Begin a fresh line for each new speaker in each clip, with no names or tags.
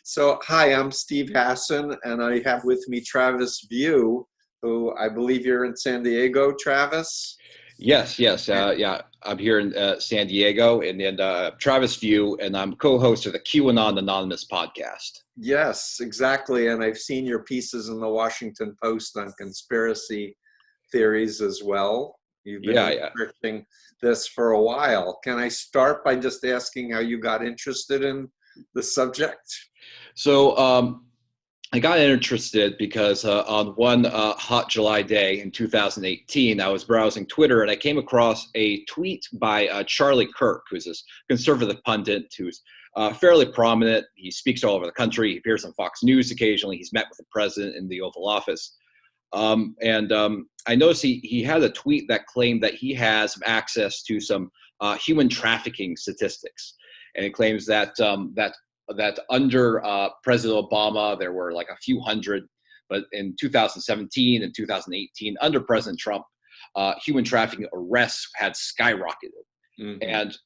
So, hi, I'm Steve Hassan, and I have with me Travis View, who I believe you're in San Diego, Travis?
Yes, yeah. I'm here in San Diego, and Travis View, and I'm co-host of the QAnon Anonymous podcast.
Yes, exactly. And I've seen your pieces in the Washington Post on conspiracy theories as well. You've been
Yeah.
researching this for a while. Can I start by just asking how you got interested in the subject?
So I got interested because on one hot July day in 2018, I was browsing Twitter and I came across a tweet by Charlie Kirk, who's this conservative pundit who's fairly prominent. He speaks all over the country. He appears on Fox News occasionally. He's met with the president in the Oval Office. And I noticed he had a tweet that claimed that he has access to some human trafficking statistics, and it claims that under President Obama there were like a few hundred, but in 2017 and 2018 under President Trump, human trafficking arrests had skyrocketed.
Mm-hmm.
And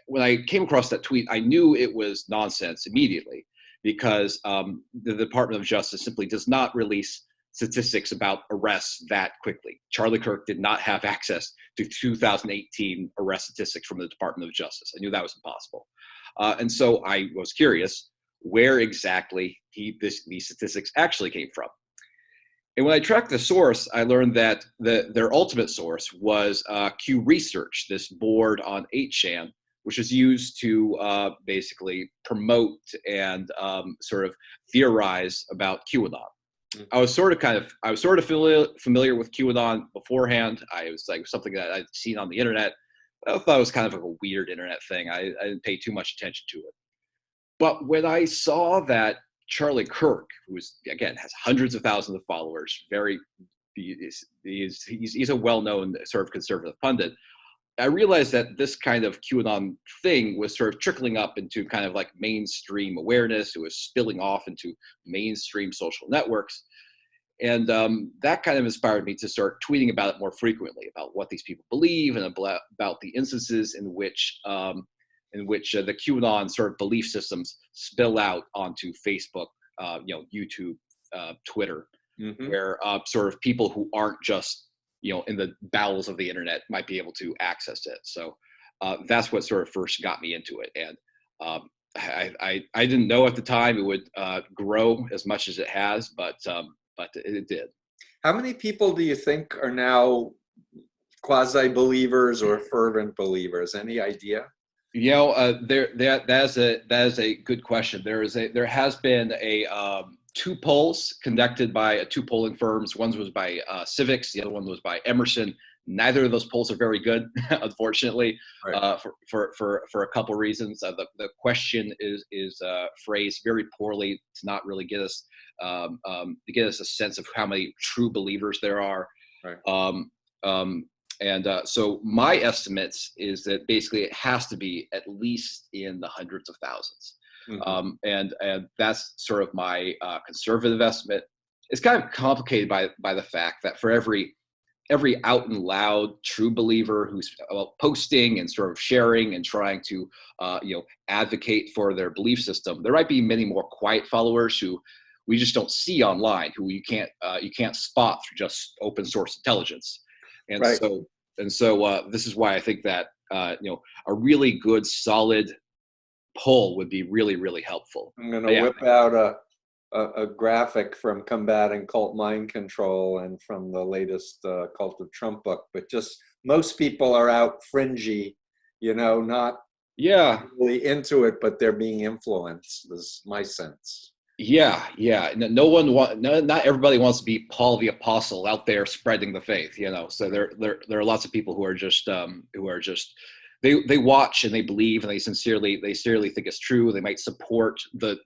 when I came across that tweet, I knew it was nonsense immediately because the Department of Justice simply does not release statistics about arrests that quickly. Charlie Kirk did not have access to 2018 arrest statistics from the Department of Justice. I knew that was impossible. And so I was curious where exactly these statistics actually came from. And when I tracked the source, I learned that their ultimate source was Q Research, this board on 8chan, which is used to basically promote and sort of theorize about QAnon. I was sort of familiar with QAnon beforehand. I was like something that I'd seen on the internet. I thought it was kind of like a weird internet thing. I didn't pay too much attention to it. But when I saw that Charlie Kirk, who again has hundreds of thousands of followers, he's a well-known sort of conservative pundit, I realized that this kind of QAnon thing was sort of trickling up into kind of like mainstream awareness. It was spilling off into mainstream social networks. And that kind of inspired me to start tweeting about it more frequently, about what these people believe and about the instances in which the QAnon sort of belief systems spill out onto Facebook, YouTube, Twitter,
Mm-hmm.
where sort of people who aren't just in the bowels of the internet might be able to access it. So that's what sort of first got me into it. And I didn't know at the time it would grow as much as it has, but it did.
How many people do you think are now quasi-believers or fervent believers? Any idea?
That is a good question. There has been two polls conducted by two polling firms. One was by Civics, the other one was by Emerson. Neither of those polls are very good, unfortunately,
right.
For a couple of reasons. The question is phrased very poorly to not really get us a sense of how many true believers there are.
Right.
So my estimates is that basically it has to be at least in the hundreds of thousands.
Mm-hmm.
And that's sort of my conservative estimate. It's kind of complicated by the fact that for every out and loud true believer who's posting and sort of sharing and trying to advocate for their belief system, there might be many more quiet followers who we just don't see online, who you can't spot through just open source intelligence. And
right.
so this is why I think that a really good solid poll would be really, really helpful.
I'm going to whip out a graphic from Combating Cult Mind Control and from the latest Cult of Trump book, but just most people are out fringy, not really into it, but they're being influenced, is my sense.
Yeah. Not everybody wants to be Paul the Apostle out there spreading the faith, So there are lots of people who are just they watch and they believe and they sincerely think it's true. They might support the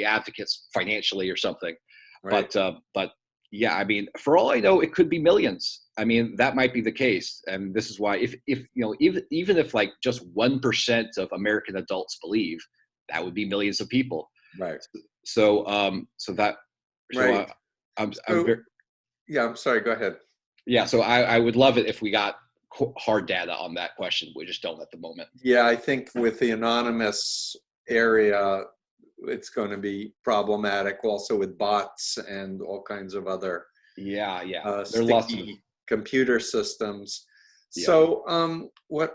advocates financially or something,
right.
But yeah, I mean, for all I know, it could be millions. I mean, that might be the case, and this is why if even if like just 1% of American adults believe, that would be millions of people.
Right.
I'm
sorry, go ahead.
Yeah, so I would love it if we got hard data on that question. We just don't at the moment.
Yeah, I think with the anonymous area, it's going to be problematic also with bots and all kinds of other
Yeah, there are lots of
sticky computer systems.
yeah.
So what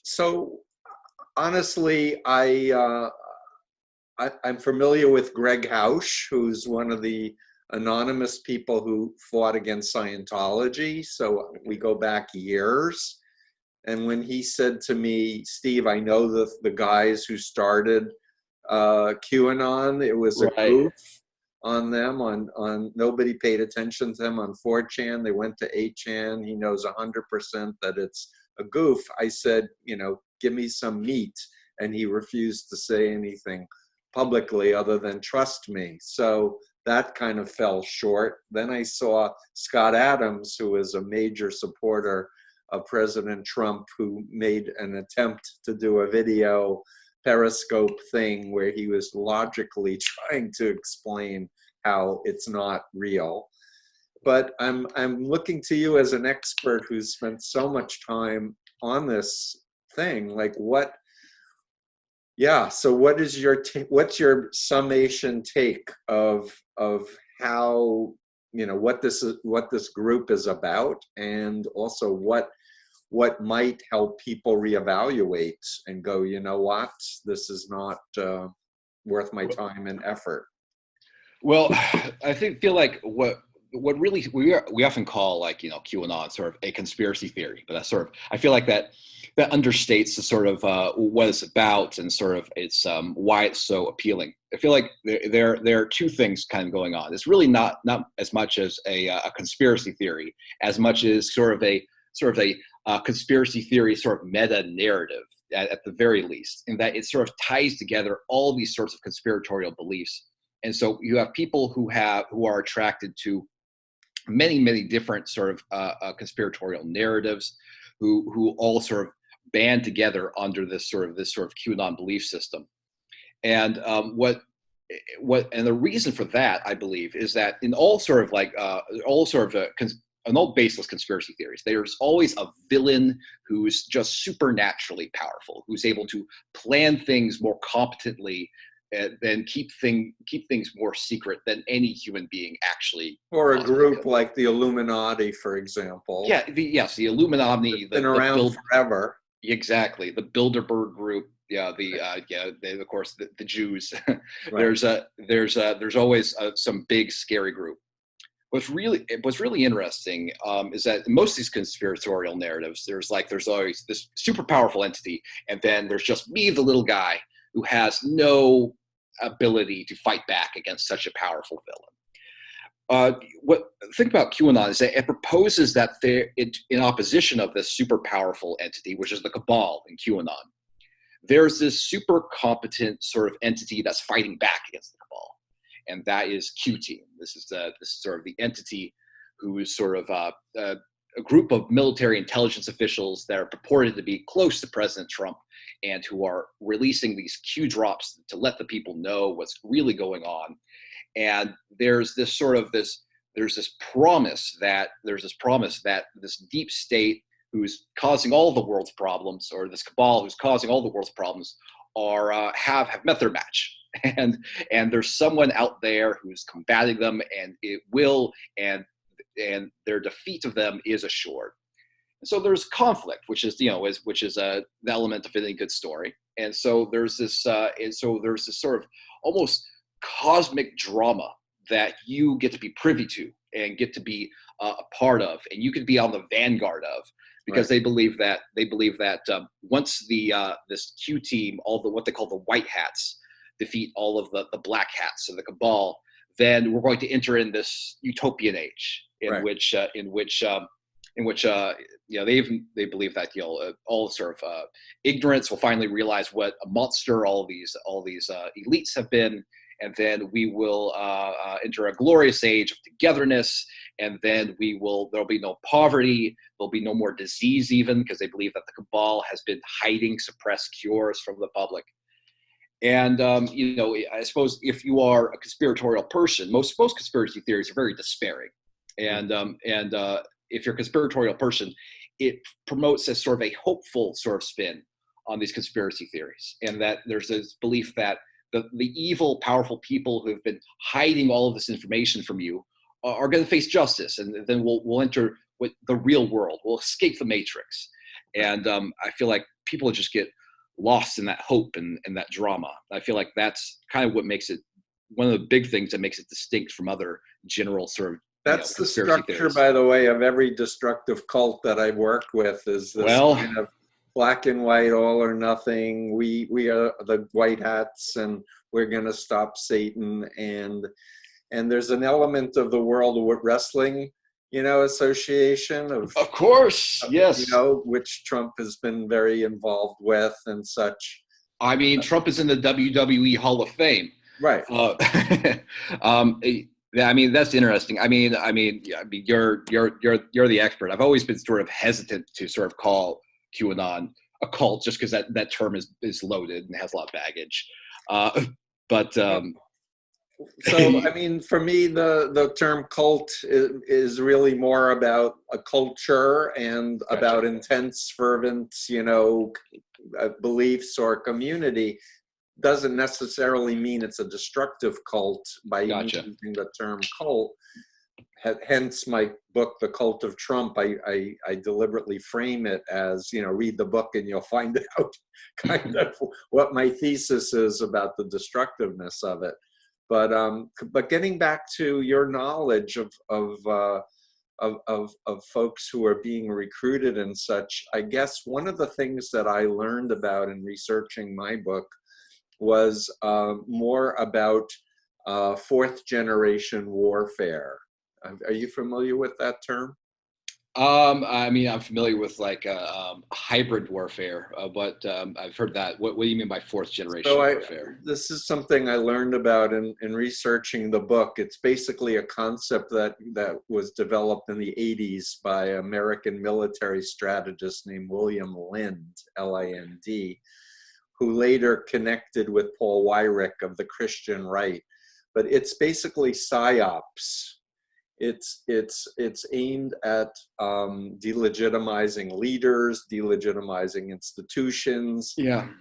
so honestly, I'm familiar with Greg Hausch, who's one of the anonymous people who fought against Scientology. So we go back years. And when he said to me, Steve, I know the guys who started QAnon, it was a
Right.
goof on them, on nobody paid attention to them on 4chan. They went to 8chan. He knows 100% that it's a goof. I said, give me some meat. And he refused to say anything publicly other than trust me. So that kind of fell short. Then I saw Scott Adams, who is a major supporter of President Trump, who made an attempt to do a video Periscope thing where he was logically trying to explain how it's not real. But I'm looking to you as an expert who's spent so much time on this thing. Like so what is what's your summation take of how, what this group is about, and also what might help people reevaluate and go, you know what, this is not worth my time and effort.
Well, I feel like what really we often call, like, QAnon sort of a conspiracy theory, but that's sort of, I feel like that understates the sort of what it's about and sort of its why it's so appealing. I feel like there are two things kind of going on. It's really not as much as a conspiracy theory as much as sort of a conspiracy theory sort of meta narrative at the very least, in that it sort of ties together all these sorts of conspiratorial beliefs. And so you have people who are attracted to many different sort of conspiratorial narratives, who all sort of band together under this sort of QAnon belief system. And and the reason for that, I believe, is that in all sort of like in all baseless conspiracy theories, there's always a villain who's just supernaturally powerful, who's able to plan things more competently and keep things more secret than any human being actually.
Or a group like the Illuminati, for example.
Yeah, the Illuminati,
been around forever.
Exactly, the Bilderberg group. Yeah, of course the Jews.
Right.
There's always some big scary group. What's really interesting is that in most of these conspiratorial narratives, there's always this super powerful entity, and then there's just me, the little guy, who has no ability to fight back against such a powerful villain. What think about QAnon is that it proposes that in opposition of this super powerful entity, which is the cabal in QAnon, there's this super competent sort of entity that's fighting back against the cabal, and that is Q Team. This is sort of the entity who is sort of a group of military intelligence officials that are purported to be close to President Trump, and who are releasing these Q drops to let the people know what's really going on. And there's this promise that this deep state who's causing all the world's problems, or this cabal who's causing all the world's problems, have met their match. And there's someone out there who's combating them, and their defeat of them is assured. And so there's conflict, which is the element of any good story. And so there's this sort of almost cosmic drama that you get to be privy to and get to be a part of, and you could be on the vanguard of, because
Right.
they believe that once this Q Team, all the what they call the white hats, defeat all of the black hats of the cabal, then we're going to enter in this utopian age in
Right.
which they believe that all sort of ignorance will finally realize what a monster all these elites have been, and then we will enter a glorious age of togetherness, and then there'll be no poverty, there'll be no more disease, even because they believe that the cabal has been hiding suppressed cures from the public. And I suppose if you are a conspiratorial person, most conspiracy theories are very despairing, and if you're a conspiratorial person, it promotes a sort of a hopeful sort of spin on these conspiracy theories, and that there's this belief that the evil, powerful people who have been hiding all of this information from you are going to face justice, and then we'll enter with the real world. We'll escape the matrix. And I feel like people just get lost in that hope and that drama. I feel like that's kind of what makes it one of the big things that makes it distinct from other general sort of
That's the
conspiracy
structure,
theories.
by the way, of every destructive cult that I've worked with, is this kind of black and white, all or nothing. We are the white hats, and we're going to stop Satan. And there's an element of the World Wrestling, association
of course, yes,
which Trump has been very involved with and such.
I mean, Trump is in the WWE Hall of Fame,
right?
I mean, that's interesting. I mean, you're the expert. I've always been sort of hesitant to sort of call QAnon a cult, just because that term is loaded and has a lot of baggage.
So, I mean, for me, the term cult is really more about a culture and about intense, fervent, beliefs or community. Doesn't necessarily mean it's a destructive cult by using the term cult. Hence my book, The Cult of Trump. I deliberately frame it as, read the book and you'll find out kind of what my thesis is about the destructiveness of it. But getting back to your knowledge of folks who are being recruited and such, I guess one of the things that I learned about in researching my book was more about fourth generation warfare. Are you familiar with that term?
I mean, I'm familiar with like hybrid warfare, but I've heard that. What do you mean by fourth generation warfare?
This is something I learned about in researching the book. It's basically a concept that was developed in the 80s by an American military strategist named William Lind, L-I-N-D, who later connected with Paul Weyrich of the Christian right. But it's basically psyops. It's aimed at delegitimizing leaders, delegitimizing institutions,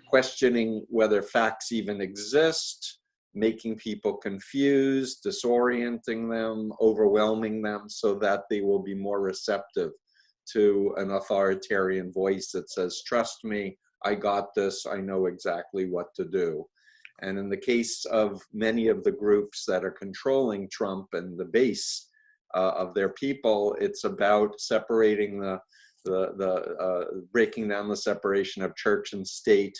questioning whether facts even exist, making people confused, disorienting them, overwhelming them, so that they will be more receptive to an authoritarian voice that says, trust me, I got this, I know exactly what to do. And in the case of many of the groups that are controlling Trump and the base of their people, it's about separating breaking down the separation of church and state,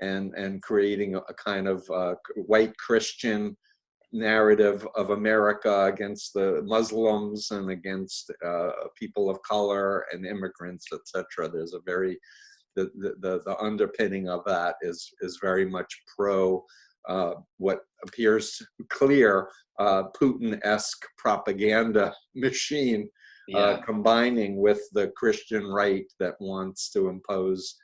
and creating a kind of white Christian narrative of America against the Muslims and against people of color and immigrants, etc. There's a very the underpinning of that is very much pro what appears clear Putin-esque propaganda machine, combining with the Christian right that wants to impose,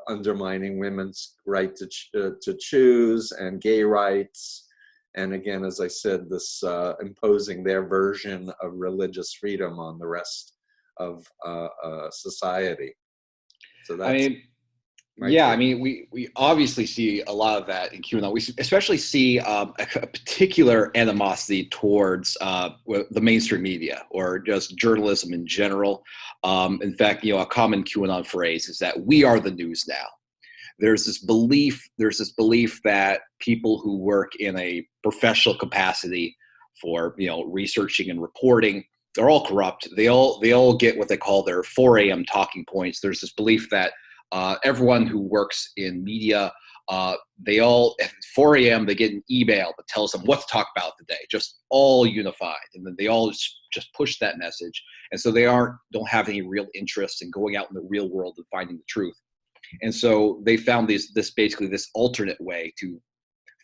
undermining women's right to choose and gay rights. And again, as I said, this imposing their version of religious freedom on the rest of society. So that's,
we obviously see a lot of that in QAnon. We especially see a particular animosity towards the mainstream media or just journalism in general. In fact, a common QAnon phrase is that we are the news now. There's this belief that people who work in a professional capacity for researching and reporting, they're all corrupt. They all get what they call their 4 a.m. talking points. There's this belief that everyone who works in media, they all at 4 a.m. they get an email that tells them what to talk about today, just all unified, and then they all just push that message, and so they don't have any real interest in going out in the real world and finding the truth. And so they found this alternate way to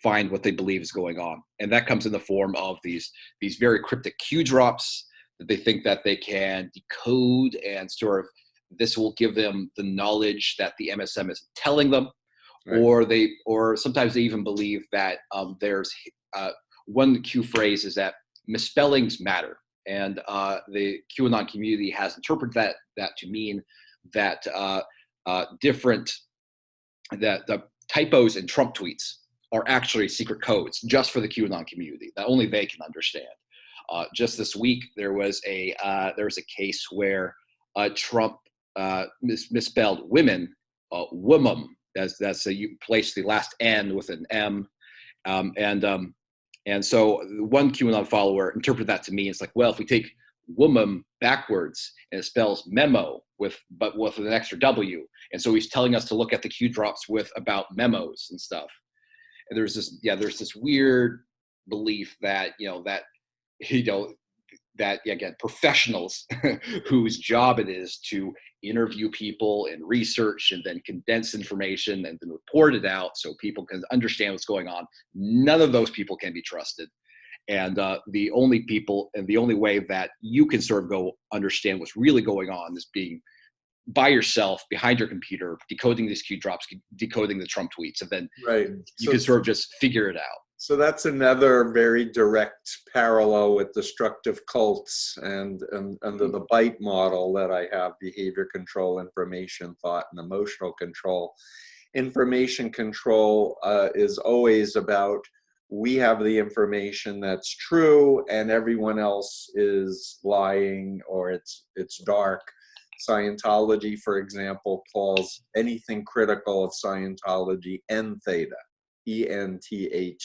find what they believe is going on, and that comes in the form of these very cryptic Q drops that they think that they can decode, and sort of this will give them the knowledge that the MSM is telling them, right. or sometimes they even believe that there's one Q phrase is that misspellings matter, and the QAnon community has interpreted that to mean that the typos in Trump tweets are actually secret codes just for the QAnon community that only they can understand. Just this week, there was a case where Trump misspelled women, woman. That's you place the last N with an M, and so one QAnon follower interpreted that to me. It's like, well, if we take woman backwards and it spells memo with an extra W, and so he's telling us to look at the Q drops with about memos and stuff. And there's this weird belief that again, professionals whose job it is to interview people and research and then condense information and then report it out so people can understand what's going on. None of those people can be trusted. And the only way that you can sort of go understand what's really going on is being by yourself behind your computer, decoding these Q drops, decoding the Trump tweets, and then you can sort of just figure it out.
So that's another very direct parallel with destructive cults and under the BITE model that I have: behavior control, information, thought, and emotional control. Information control is always about, we have the information that's true and everyone else is lying or it's dark. Scientology, for example, calls anything critical of Scientology N-theta. ENTHETA.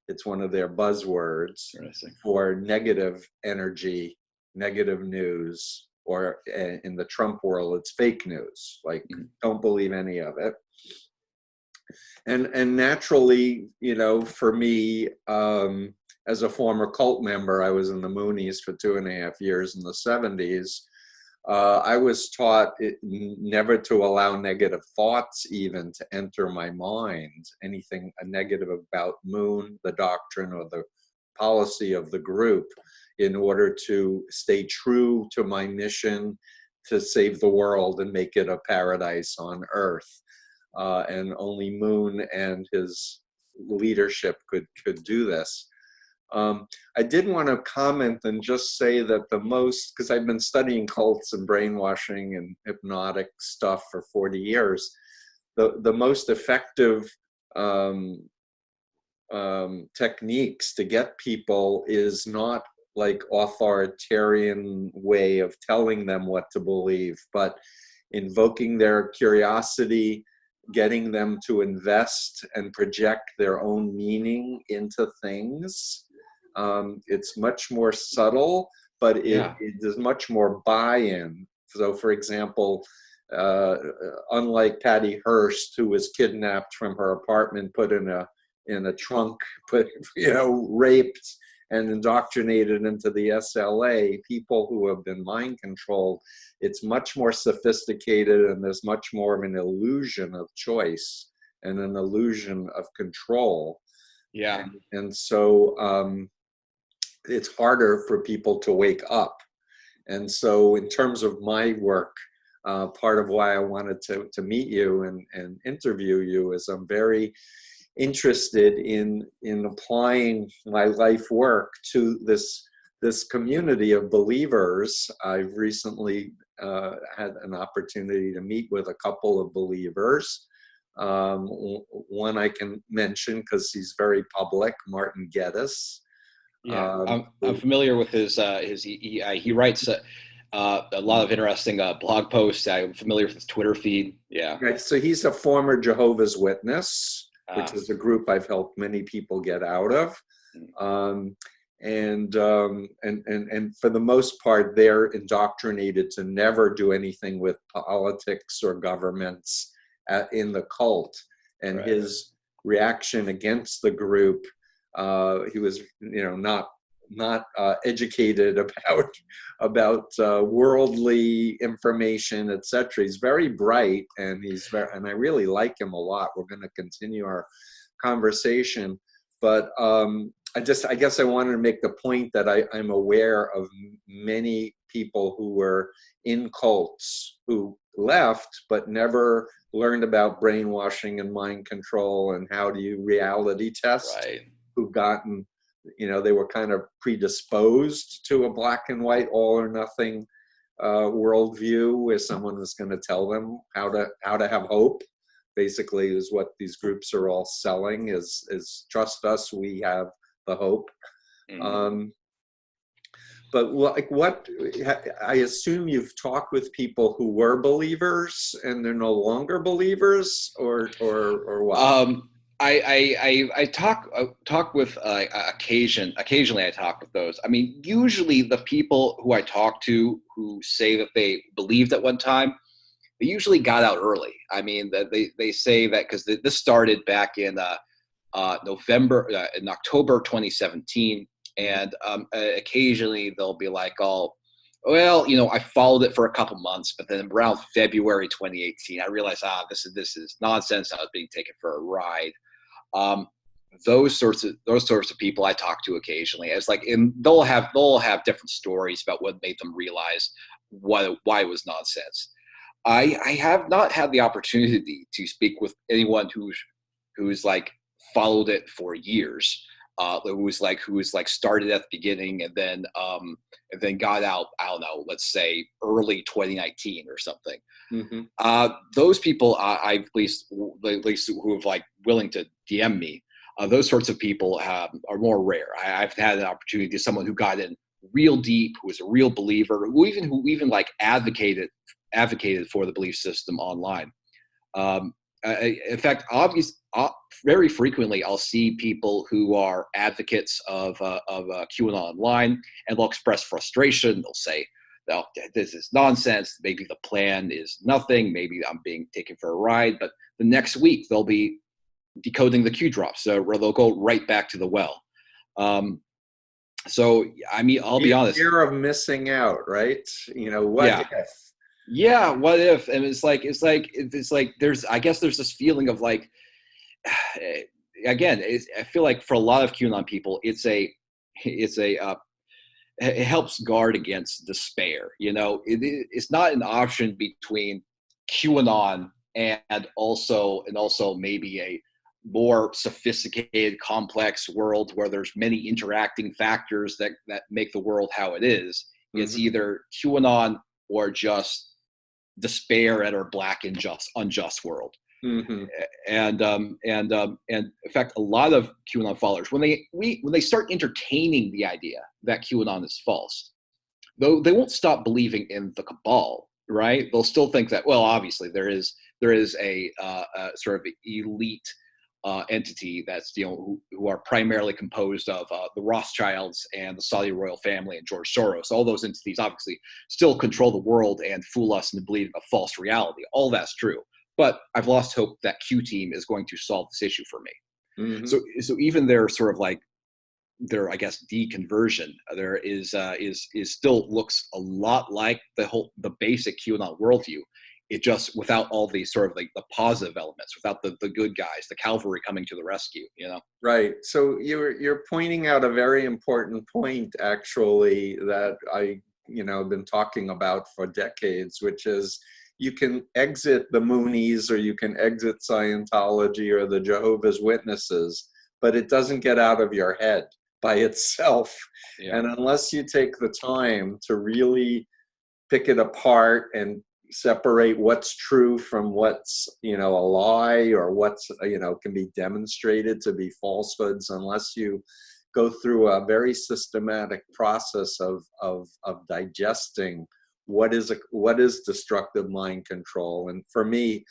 It's one of their buzzwords for negative energy, negative news, or in the Trump world, it's fake news. Like, don't believe any of it. And naturally, for me, as a former cult member, I was in the Moonies for 2.5 years in the 70s. I was taught never to allow negative thoughts even to enter my mind, anything negative about Moon, the doctrine, or the policy of the group, in order to stay true to my mission to save the world and make it a paradise on earth. And only Moon and his leadership could do this. I did want to comment and just say that because I've been studying cults and brainwashing and hypnotic stuff for 40 years, the most effective techniques to get people is not like authoritarian way of telling them what to believe, but invoking their curiosity, getting them to invest and project their own meaning into things. It's much more subtle, but it is much more buy-in. So, for example, unlike Patty Hearst, who was kidnapped from her apartment, put in a trunk, raped and indoctrinated into the SLA, people who have been mind controlled, it's much more sophisticated, and there's much more of an illusion of choice and an illusion of control.
Yeah.
And so it's harder for people to wake up. And so in terms of my work, part of why I wanted to meet you and interview you is I'm very interested in applying my life work to this community of believers. I've recently had an opportunity to meet with a couple of believers. One I can mention because he's very public, Martin Geddes.
Yeah, I'm familiar with he writes a lot of interesting blog posts. I'm familiar with his Twitter feed. Yeah.
Right, so he's a former Jehovah's Witness, which is a group I've helped many people get out of. And for the most part, they're indoctrinated to never do anything with politics or governments in the cult. And his reaction against the group, he was, not educated about worldly information, etc. He's very bright, and and I really like him a lot. We're going to continue our conversation, but I guess I wanted to make the point that I'm aware of many people who were in cults who left but never learned about brainwashing and mind control and how do you reality test. Who've gotten, they were kind of predisposed to a black and white, all or nothing worldview, where someone was going to tell them how to have hope. basically is what these groups are all selling is trust us, we have the hope.
Mhm.
But like what, I assume you've talked with people who were believers and they're no longer believers, or what?
I talk with occasionally I talk with those. I mean, usually the people who I talk to who say that they believed at one time, they usually got out early. I mean, that they say that because this started back in in October 2017, and occasionally they'll be like, "Oh, well, I followed it for a couple months, but then around February 2018, I realized, this is nonsense. I was being taken for a ride." Um, those sorts of people I talk to occasionally. It's like, and they'll have different stories about what made them realize why it was nonsense. I have not had the opportunity to speak with anyone who's like followed it for years. Who was like started at the beginning and then got out. I don't know. Let's say early 2019 or something.
Mm-hmm.
Those people, I at least who have like willing to DM me, those sorts of people are more rare. I've had an opportunity to someone who got in real deep, who was a real believer, who even like advocated for the belief system online. Um, in fact, very frequently, I'll see people who are advocates of QAnon online, and they'll express frustration. They'll say, "Oh, this is nonsense. Maybe the plan is nothing. Maybe I'm being taken for a ride." But the next week, they'll be decoding the Q drops, where they'll go right back to the well. Um, so, I mean, I'll be honest.
Fear of missing out, right? What
Yeah.
if?
Yeah, what if? And it's like I guess there's this feeling of like, again, I feel like for a lot of QAnon people, it helps guard against despair. It's not an option between QAnon and also maybe a more sophisticated, complex world where there's many interacting factors that make the world how it is. It's
Mm-hmm.
either QAnon or just despair at our black and unjust world.
Mm-hmm.
And in fact, a lot of QAnon followers, when they start entertaining the idea that QAnon is false, though they won't stop believing in the cabal, right? They'll still think that, well, obviously there is a sort of elite entity that's who are primarily composed of the Rothschilds and the Saudi royal family and George Soros. All those entities obviously still control the world and fool us into believing a false reality. All that's true, but I've lost hope that Q team is going to solve this issue for me.
Mm-hmm.
So even their sort of like their, I guess, deconversion there is still looks a lot like the basic QAnon worldview. It just without all these sort of like the positive elements, without the good guys, the cavalry coming to the rescue.
Right. So you're pointing out a very important point, actually, that I been talking about for decades, which is you can exit the Moonies or you can exit Scientology or the Jehovah's Witnesses, but it doesn't get out of your head by itself.
Yeah.
And unless you take the time to really pick it apart and separate what's true from what's a lie, or what's can be demonstrated to be falsehoods, unless you go through a very systematic process of digesting what is destructive mind control. And for me,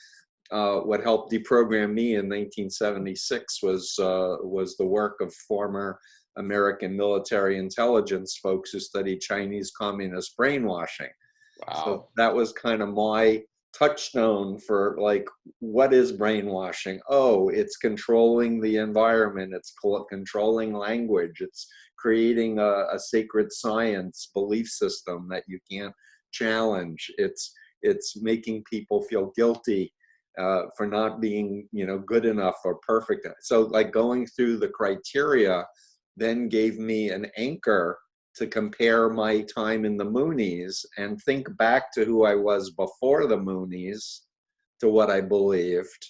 what helped deprogram me in 1976 was the work of former American military intelligence folks who studied Chinese communist brainwashing.
Wow.
So that was kind of my touchstone for like, what is brainwashing? Oh, it's controlling the environment. It's controlling language. It's creating a sacred science belief system that you can't challenge. It's making people feel guilty for not being, good enough or perfect. So like going through the criteria then gave me an anchor to compare my time in the Moonies and think back to who I was before the Moonies to what I believed,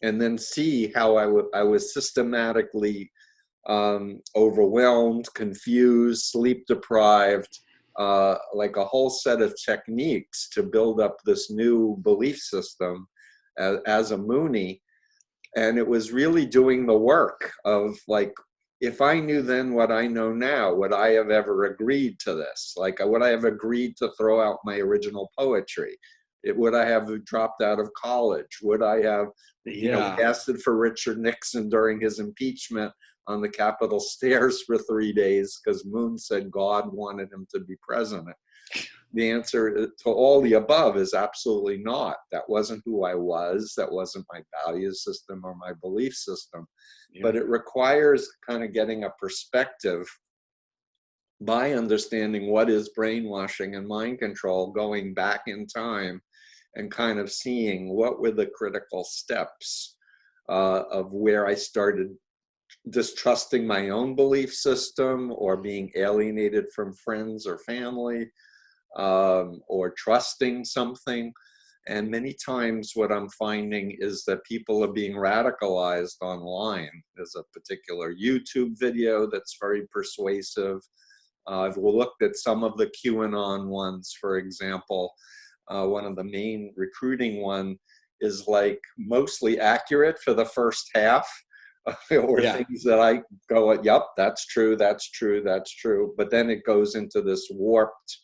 and then see how I was systematically overwhelmed, confused, sleep deprived, like a whole set of techniques to build up this new belief system as a Moonie. And it was really doing the work of like, if I knew then what I know now, would I have ever agreed to this? Like, would I have agreed to throw out my original poetry? Would I have dropped out of college? Would I have,
Yeah.
casted for Richard Nixon during his impeachment on the Capitol stairs for 3 days because Moon said God wanted him to be president? The answer to all the above is absolutely not. That wasn't who I was. That wasn't my value system or my belief system.
Yeah.
But it requires kind of getting a perspective by understanding what is brainwashing and mind control, going back in time and kind of seeing what were the critical steps of where I started distrusting my own belief system or being alienated from friends or family, or trusting something. And many times what I'm finding is that people are being radicalized online. There's a particular YouTube video that's very persuasive. I've looked at some of the QAnon ones, for example. One of the main recruiting one is like mostly accurate for the first half, or things that I go, yep, that's true, that's true, that's true. But then it goes into this warped,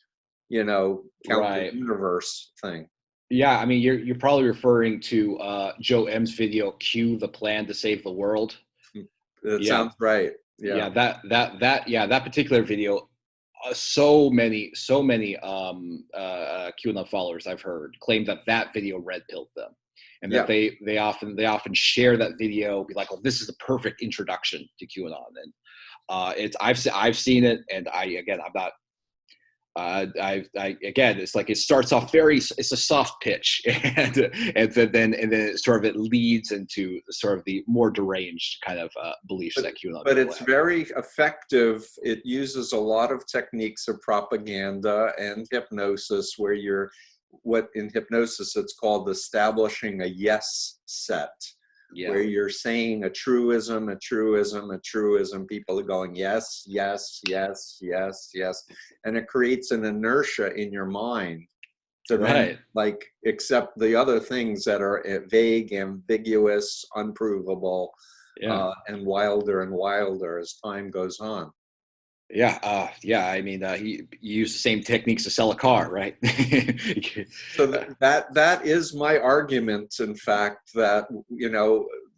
counter universe thing.
Yeah, I mean, you're probably referring to Joe M's video, "Q, the Plan to Save the World."
That sounds right.
Yeah, that particular video. So many QAnon followers I've heard claim that video red pilled them, and that they often share that video, be like, "Oh, this is the perfect introduction to QAnon." And I've seen it, and I'm not. It's like it starts off it's a soft pitch, and then it leads into sort of the more deranged kind of beliefs that QAnon.
But it's very effective. It uses a lot of techniques of propaganda and hypnosis, where what in hypnosis it's called establishing a yes set. Yeah. Where you're saying a truism, people are going, yes, yes, yes, yes, yes. And it creates an inertia in your mind to then accept the other things that are vague, ambiguous, unprovable, and wilder as time goes on.
I mean, he used the same techniques to sell a car, right?
So that is my argument, in fact, that,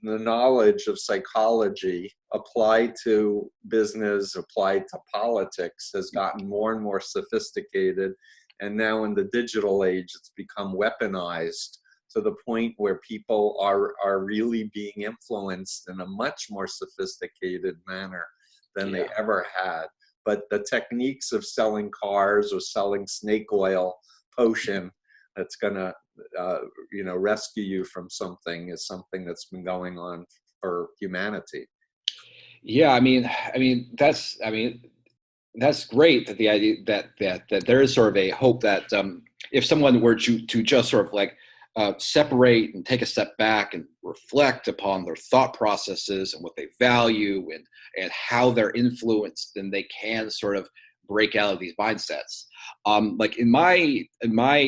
the knowledge of psychology applied to business, applied to politics, has gotten more and more sophisticated. And now in the digital age, it's become weaponized to the point where people are really being influenced in a much more sophisticated manner than they ever had. But the techniques of selling cars or selling snake oil potion that's going to, rescue you from something is something that's been going on for humanity.
Yeah, I mean that's great, that the idea that there is sort of a hope that if someone were to just sort of like separate and take a step back and reflect upon their thought processes and what they value and how they're influenced, then they can sort of break out of these mindsets. Like in my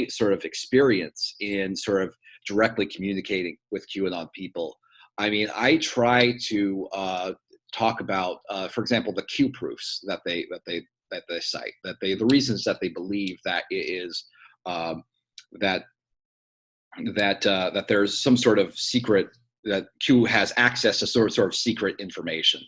sort of experience in sort of directly communicating with QAnon people, I mean, I try to talk about, for example, the Q proofs that they cite, the reasons that they believe that it is that there's some sort of secret, that Q has access to sort of secret information.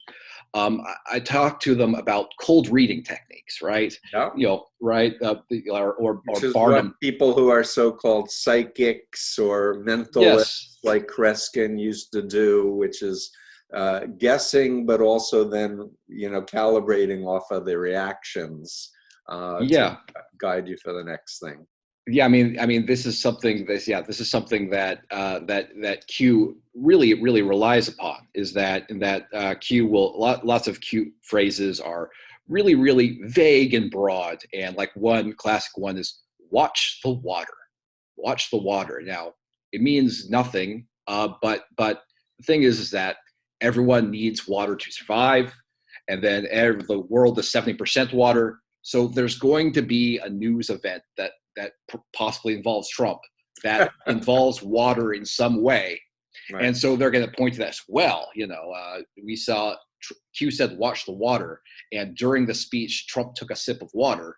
I talk to them about cold reading techniques, right?
Yeah.
Or
which is
Barnum.
What people who are so-called psychics or mentalists like Kreskin used to do, which is guessing, but also then calibrating off of the reactions to guide you for the next thing.
Yeah, I mean, this is something that that Q really relies upon, is that Q will lots of Q phrases are really vague and broad, and like one classic one is watch the water. Now it means nothing, but the thing is that everyone needs water to survive, and then the world is 70% water, so there's going to be a news event that possibly involves Trump. that involves water in some way.
Right.
And so they're going to point to that as well. We saw Q said, watch the water. And during the speech, Trump took a sip of water.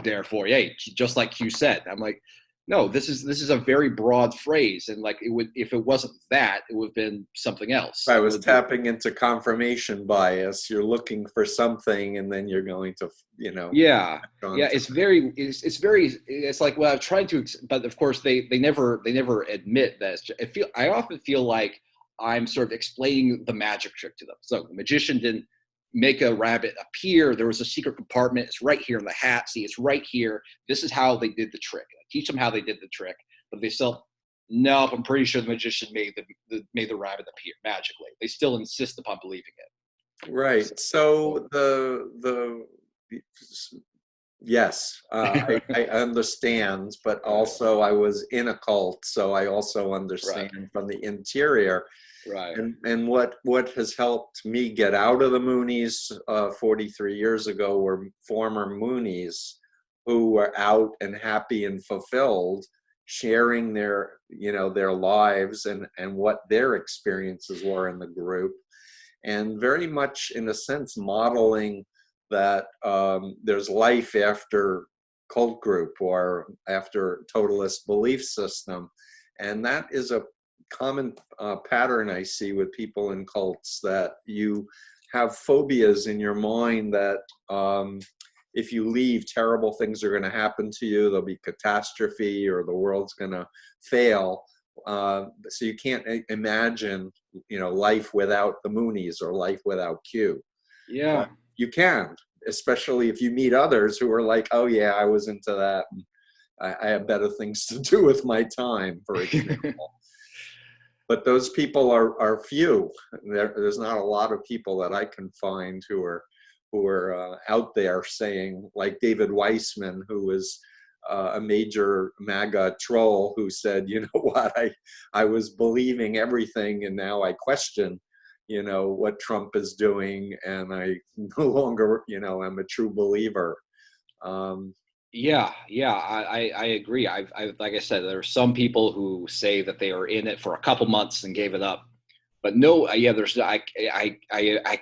Therefore, hey, just like Q said, I'm like, no, this is a very broad phrase. And like, it would, if it wasn't that, it would have been something else.
I was tapping into confirmation bias. You're looking for something, and then you're going to,
Yeah. It's like, well, I'm trying to, but of course they never admit that. I often feel like I'm sort of explaining the magic trick to them. So the magician didn't make a rabbit appear. There was a secret compartment. It's right here in the hat. See, it's right here. This is how they did the trick. I teach them how they did the trick, but they still, no, I'm pretty sure the magician made the rabbit appear magically. They still insist upon believing it.
Right. So yes, I understand, but also I was in a cult, so I also understand from the interior.
Right.
And what has helped me get out of the Moonies 43 years ago were former Moonies who were out and happy and fulfilled, sharing their lives and what their experiences were in the group, and very much in a sense modeling that there's life after cult group or after totalist belief system. And that is a common pattern I see with people in cults, that you have phobias in your mind that if you leave, terrible things are going to happen to you. There'll be catastrophe, or the world's going to fail. So you can't imagine, life without the Moonies or life without Q.
Yeah.
You can, especially if you meet others who are like, oh yeah, I was into that. I have better things to do with my time, for example. But those people are few. There's not a lot of people that I can find who are out there saying, like David Weissman, who was a major MAGA troll, who said, you know what, I was believing everything, and now I question, what Trump is doing, and I no longer, am a true believer.
I agree. I've like I said, there are some people who say that they were in it for a couple months and gave it up, but no, I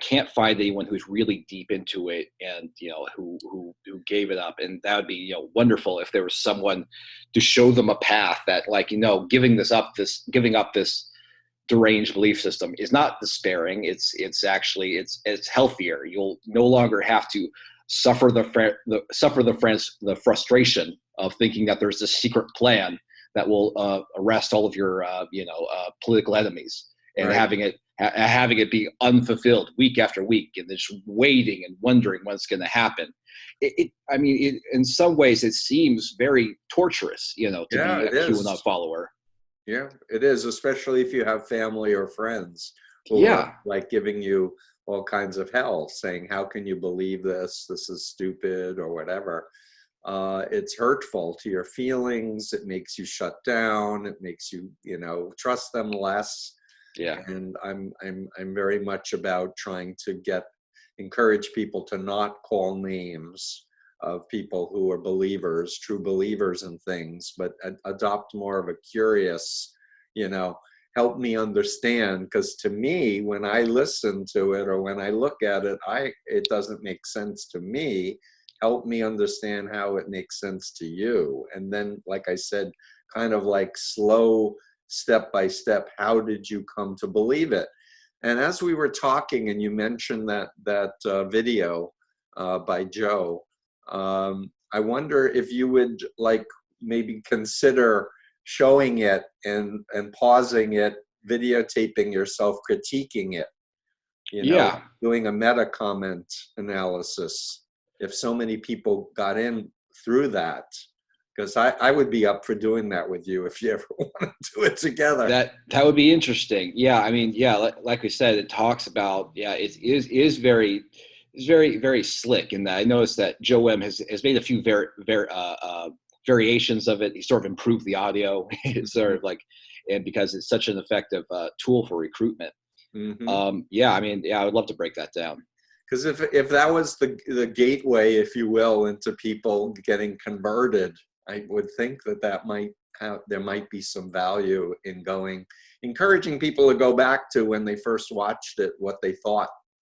can't find anyone who's really deep into it and who gave it up. And that would be wonderful if there was someone to show them a path that, like, giving up this deranged belief system is not despairing. It's actually it's healthier. You'll no longer have to suffer the frustration of thinking that there's this secret plan that will arrest all of your political enemies, and having it be unfulfilled week after week, and just waiting and wondering what's going to happen. In some ways it seems very torturous, to be a QAnon follower.
Yeah, it is, especially if you have family or friends who are like giving you all kinds of hell, saying, how can you believe this? This is stupid, or whatever. It's hurtful to your feelings. It makes you shut down. It makes you, trust them less.
Yeah.
And I'm very much about trying to encourage people to not call names of people who are believers, true believers in things, but adopt more of a curious, help me understand. Because to me, when I listen to it or when I look at it, it doesn't make sense to me. Help me understand how it makes sense to you. And then, like I said, kind of like slow, step by step, how did you come to believe it? And as we were talking, and you mentioned that video by Joe, I wonder if you would maybe consider showing it and pausing it, videotaping yourself critiquing it, doing a meta comment analysis, if so many people got in through that. Because I would be up for doing that with you if you ever want to do it together.
That would be interesting. Like we said, it talks about it is very very slick. In that I noticed that Joe M has made a few variations of it. He sort of improved the audio. It's sort of like, and because it's such an effective tool for recruitment.
Mm-hmm.
I would love to break that down.
Because if that was the gateway, if you will, into people getting converted, I would think that might how there might be some value in encouraging people to go back to when they first watched it, what they thought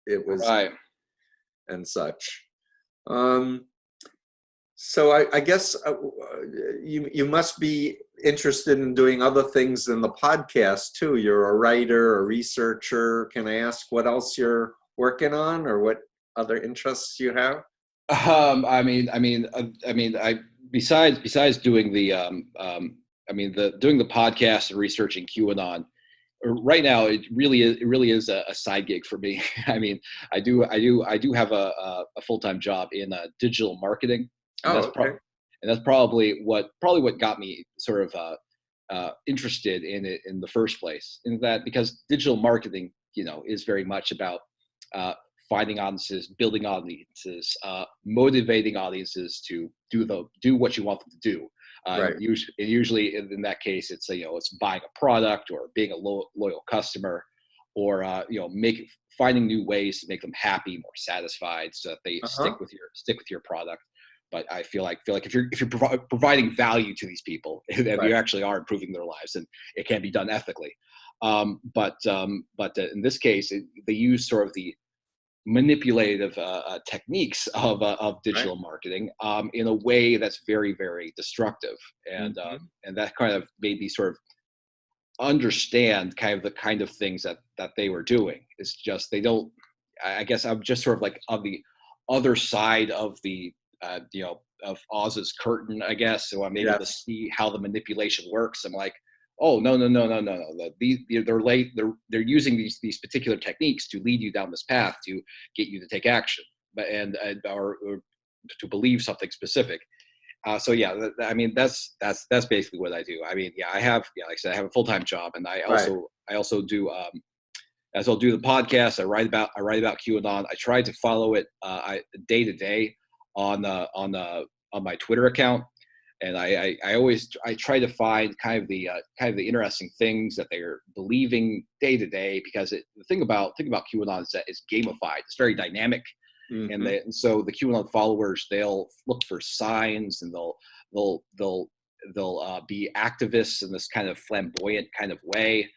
it was,
Right.
and such. So I guess you must be interested in doing other things than the podcast too. You're a writer, a researcher. Can I ask what else you're working on, or what other interests you have?
I besides doing doing the podcast and researching QAnon. Right now, it really is a side gig for me. I do have a full-time job in digital marketing, and
Oh, okay.
that's probably what got me sort of interested in it in the first place. In that, because digital marketing, is very much about uh, finding audiences, building audiences, motivating audiences to do what you want them to do.
Right.
Usually in that case, it's it's buying a product or being a loyal customer, or finding new ways to make them happy, more satisfied, so that they
Uh-huh.
stick with your product. But I feel like if you're providing value to these people, if
Right.
you actually are improving their lives, and it can be done ethically. But in this case, they use sort of the manipulative techniques of
Right.
digital marketing in a way that's very, very destructive,
Hmm.
and that kind of made me sort of understand the kind of things that they were doing. It's just they don't. I guess I'm just sort of like on the other side of the of Oz's curtain, I guess. So I'm able to
Yes.
see how the manipulation works. I'm like, oh, no. They're using these particular techniques to lead you down this path to get you to take action, but or to believe something specific. So yeah, that's basically what I do. I have, like I said, I have a full time job, and
Right.
I also do as I'll do the podcast. I write about QAnon. I try to follow it day to day on my Twitter account, and I try to find kind of the interesting things that they're believing day to day, because the thing about QAnon is that it's gamified. It's very dynamic,
Hmm.
and so the QAnon followers, they'll look for signs, and they'll be activists in this kind of flamboyant kind of way,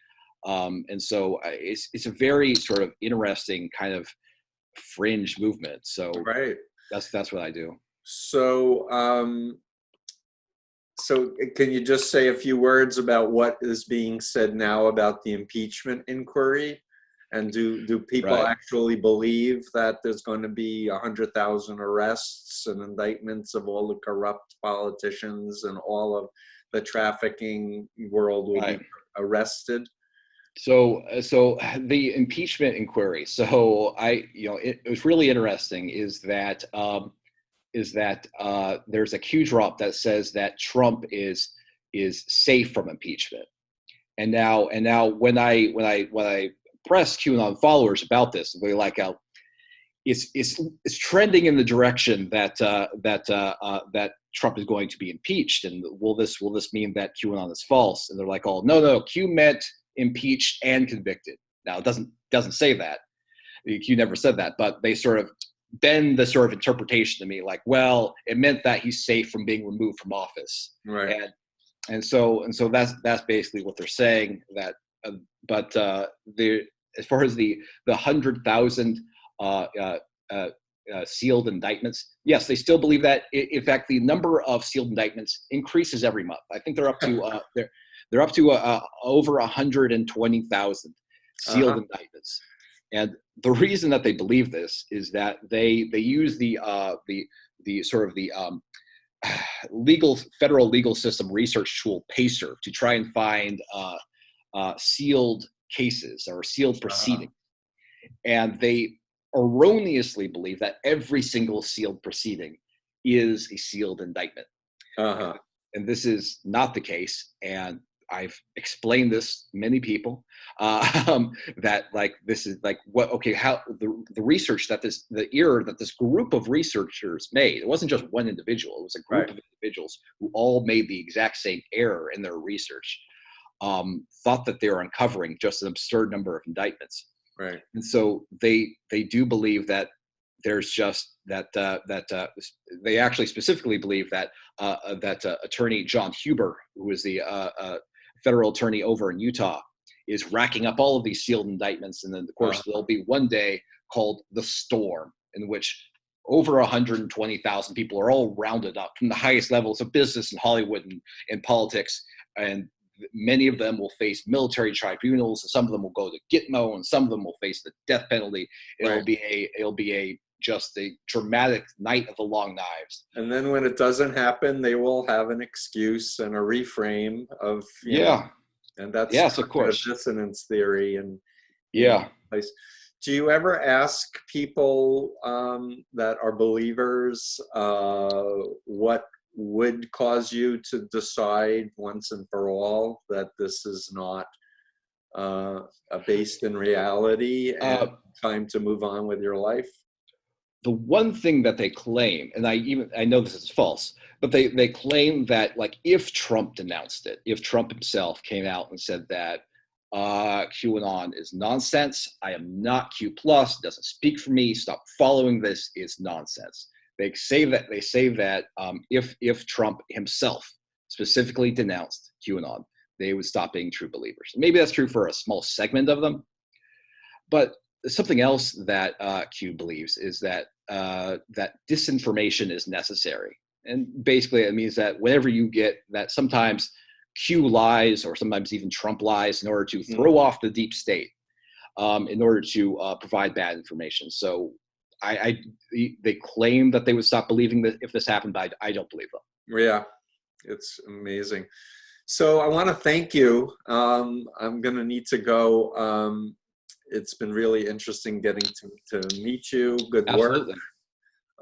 and so it's a very sort of interesting kind of fringe movement. So
Right.
that's what I do.
So, so can you just say a few words about what is being said now about the impeachment inquiry? And do people
Right.
actually believe that there's going to be 100,000 arrests and indictments of all the corrupt politicians, and all of the trafficking world will be
Right.
arrested?
So the impeachment inquiry. So it was really interesting. Is that there's a Q drop that says that Trump is safe from impeachment. And now when I press QAnon followers about this, they're like, it's trending in the direction that Trump is going to be impeached, and will this mean that QAnon is false? And they're like, oh, no, Q meant impeached and convicted. Now it doesn't say that. Q never said that, but they sort of bend the sort of interpretation to me, like, well, it meant that he's safe from being removed from office,
Right.
and so that's basically what they're saying. That, but the as far as the 100,000 uh, uh, uh, sealed indictments, yes, they still believe that. In fact, the number of sealed indictments increases every month. I think they're up to over 120,000 sealed
Uh-huh.
indictments. And the reason that they believe this is that they use the sort of the federal legal system research tool PACER to try and find sealed cases or sealed
Uh-huh.
proceedings, and they erroneously believe that every single sealed proceeding is a sealed indictment, and,
Uh-huh.
and this is not the case. And I've explained this to many people, that like this is like what okay how the research that the error that this group of researchers made. It wasn't just one individual; it was a
Right.
group of individuals who all made the exact same error in their research. Thought that they were uncovering just an absurd number of indictments,
Right.
and so they do believe that there's just they actually specifically believe that attorney John Huber, who is the federal attorney over in Utah, is racking up all of these sealed indictments, and then of course there'll be one day called the storm, in which over 120,000 people are all rounded up from the highest levels of business and Hollywood and politics, and many of them will face military tribunals, and some of them will go to Gitmo, and some of them will face the death penalty. It'll be just a dramatic night of the long knives.
And then when it doesn't happen, they will have an excuse and a reframe of, you know, and that's
yes, of course,
dissonance theory. And place. Do you ever ask people that are believers what would cause you to decide once and for all that this is not based in reality and time to move on with your life?
The one thing that they claim, and I know this is false, but they claim that, like, if Trump denounced it, if Trump himself came out and said that QAnon is nonsense, I am not Q+, doesn't speak for me, stop following this, is nonsense. They say that if Trump himself specifically denounced QAnon, they would stop being true believers. Maybe that's true for a small segment of them, but something else that Q believes is that that disinformation is necessary. And basically it means that whenever you get that, sometimes Q lies, or sometimes even Trump lies, in order to throw off the deep state, in order to provide bad information. So they claim that they would stop believing that if this happened, but I don't believe them.
Yeah, it's amazing. So I want to thank you. I'm going to need to go. It's been really interesting getting to meet you. Good
Absolutely.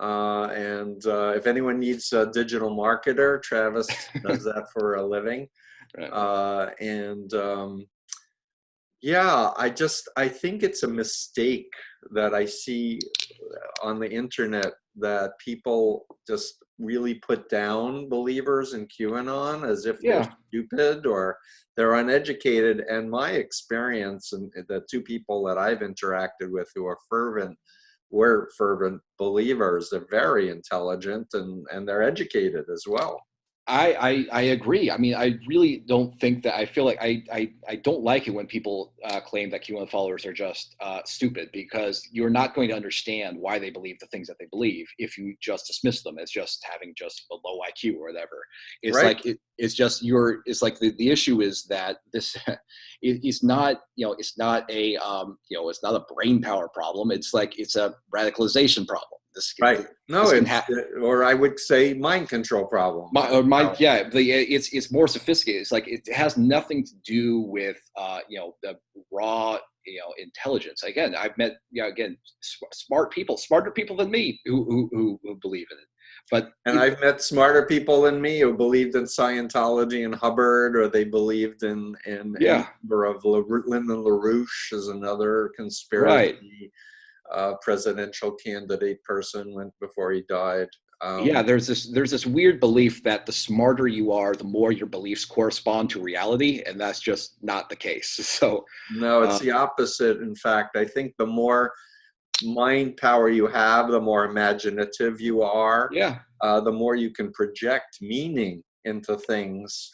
work. And if anyone needs a digital marketer, Travis does that for a living. Right. Yeah, I think it's a mistake that I see on the internet, that people just really put down believers in QAnon as if they're stupid or they're uneducated. And my experience, and the two people that I've interacted with who are were fervent believers, they're very intelligent and they're educated as well.
I agree. I mean, I really don't think that. I feel like I don't like it when people claim that QAnon followers are just stupid, because you're not going to understand why they believe the things that they believe if you just dismiss them as just having just a low IQ or whatever. It's right. Like it's like the issue is that this is not, it's not a it's not a brain power problem. It's like it's a radicalization problem.
Right. No, or I would say mind control problem.
It's more sophisticated. It's like it has nothing to do with the raw intelligence. Again, I've met smart people, smarter people than me who believe in it.
I've met smarter people than me who believed in Scientology and Hubbard, or they believed in number of Lyndon LaRouche is another conspiracy. Right. Presidential candidate person went before he died.
There's this weird belief that the smarter you are, the more your beliefs correspond to reality, and that's just not the case. So
no, it's the opposite. In fact, I think the more mind power you have, the more imaginative you are. The more you can project meaning into things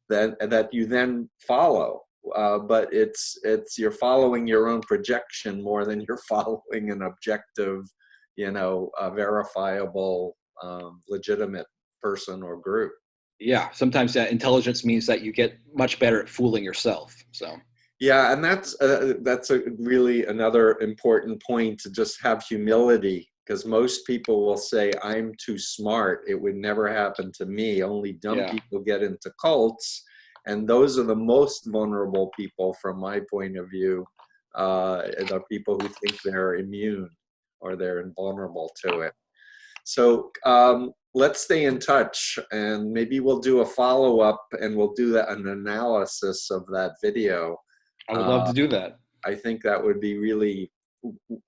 that you then follow. But it's you're following your own projection more than you're following an objective, verifiable, legitimate person or group.
Yeah, sometimes that intelligence means that you get much better at fooling yourself. So
yeah, and that's a really another important point, to just have humility, because most people will say, I'm too smart, it would never happen to me. Only dumb people get into cults. And those are the most vulnerable people, from my point of view, the people who think they're immune or they're invulnerable to it. So let's stay in touch, and maybe we'll do a follow-up, and we'll do an analysis of that video.
I would love to do that.
I think that would be really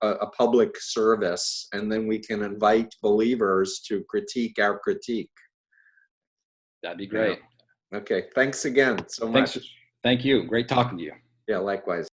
a public service, and then we can invite believers to critique our critique.
That'd be great.
Okay, thanks again so much.
Thank you. Great talking to you.
Yeah, likewise.